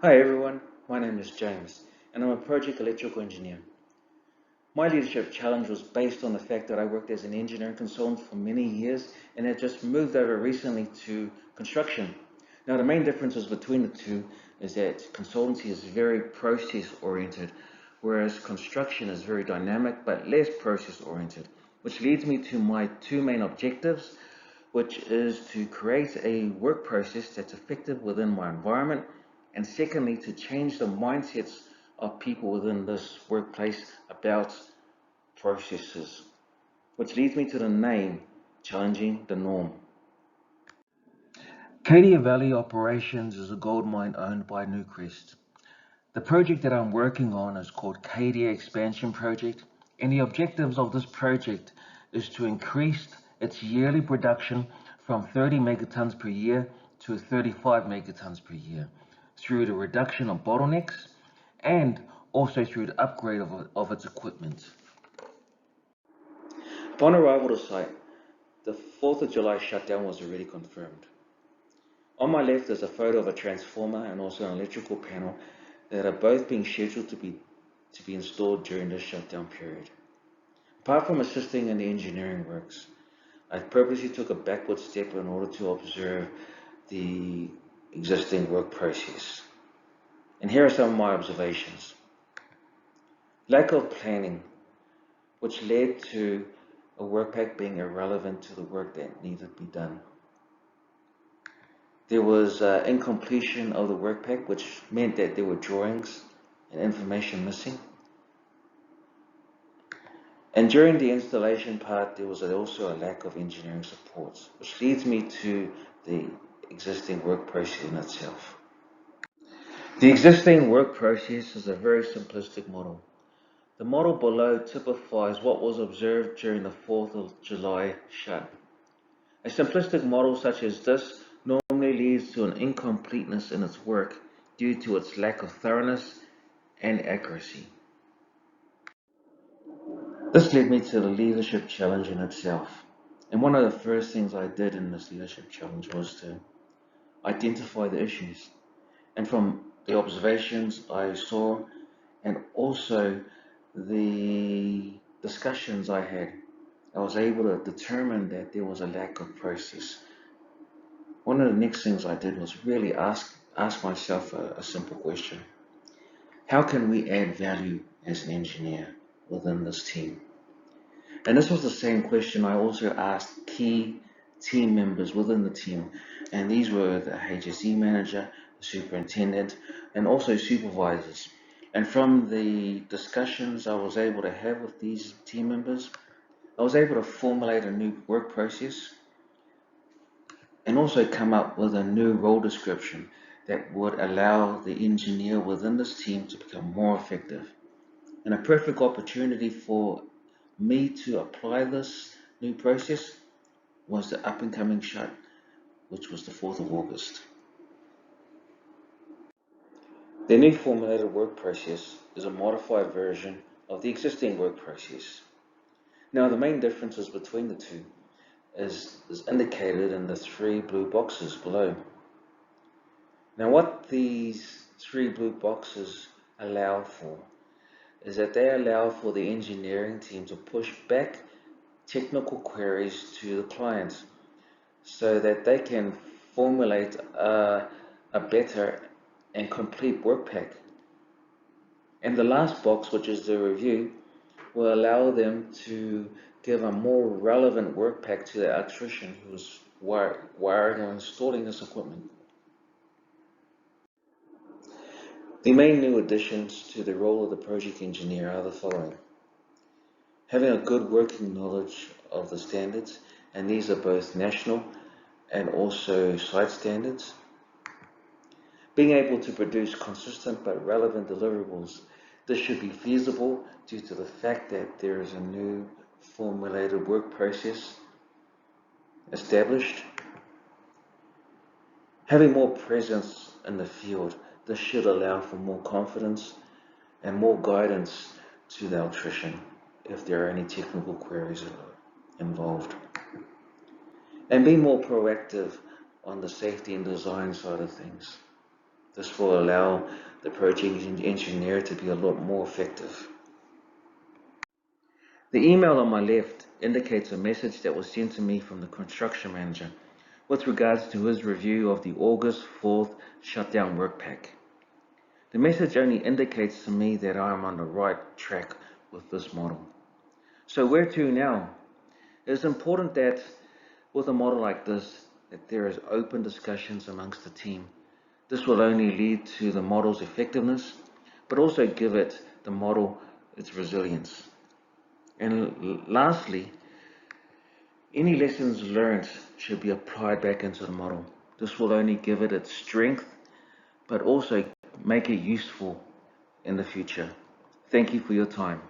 Hi everyone, my name is James and I'm a project electrical engineer. My leadership challenge was based on the fact that I worked as an engineering consultant for many years and had just moved over recently to construction. Now the main differences between the two is that consultancy is very process oriented, whereas construction is very dynamic but less process oriented, which leads me to my two main objectives, which is to create a work process that's effective within my environment, and secondly, to change the mindsets of people within this workplace about processes, which leads me to the name, Challenging the Norm. Cadia Valley Operations is a gold mine owned by Newcrest. The project that I'm working on is called Cadia Expansion Project, and the objectives of this project is to increase its yearly production from 30 megatons per year to 35 megatons per year through the reduction of bottlenecks and also through the upgrade of its equipment. Upon arrival to site, the 4th of July shutdown was already confirmed. On my left is a photo of a transformer and also an electrical panel that are both being scheduled to be installed during this shutdown period. Apart from assisting in the engineering works, I purposely took a backward step in order to observe the existing work process. And here are some of my observations. Lack of planning, which led to a work pack being irrelevant to the work that needed to be done. There was incompletion of the work pack, which meant that there were drawings and information missing. And during the installation part, there was also a lack of engineering support, which leads me to the existing work process in itself. The existing work process is a very simplistic model. The model below typifies what was observed during the 4th of July shut. A simplistic model such as this normally leads to an incompleteness in its work due to its lack of thoroughness and accuracy. This led me to the leadership challenge in itself. And one of the first things I did in this leadership challenge was to identify the issues. And from the observations I saw and also the discussions I had, I was able to determine that there was a lack of process. One of the next things I did was really ask myself a simple question. How can we add value as an engineer within this team? And this was the same question I also asked key team members within the team. And these were the HSE manager, the superintendent, and also supervisors. And from the discussions I was able to have with these team members, I was able to formulate a new work process and also come up with a new role description that would allow the engineer within this team to become more effective. And a perfect opportunity for me to apply this new process was the up and coming shut, which was the 4th of August. The new formulated work process is a modified version of the existing work process. Now the main differences between the two is indicated in the 3 blue boxes below. Now what these 3 blue boxes allow for is that they allow for the engineering team to push back technical queries to the client so that they can formulate a better and complete work pack. And the last box, which is the review, will allow them to give a more relevant work pack to the electrician who's wiring or installing this equipment. The main new additions to the role of the project engineer are the following. Having a good working knowledge of the standards, and these are both national and also site standards. Being able to produce consistent but relevant deliverables. This should be feasible due to the fact that there is a new formulated work process established. Having more presence in the field. This should allow for more confidence and more guidance to the electrician if there are any technical queries involved. And be more proactive on the safety and design side of things. This will allow the project engineer to be a lot more effective. The email on my left indicates a message that was sent to me from the construction manager with regards to his review of the August 4th shutdown work pack. The message only indicates to me that I am on the right track with this model. So where to now? It is important that with a model like this, that there is open discussions amongst the team. This will only lead to the model's effectiveness, but also give the model its resilience. And lastly, any lessons learned should be applied back into the model. This will only give it its strength, but also make it useful in the future. Thank you for your time.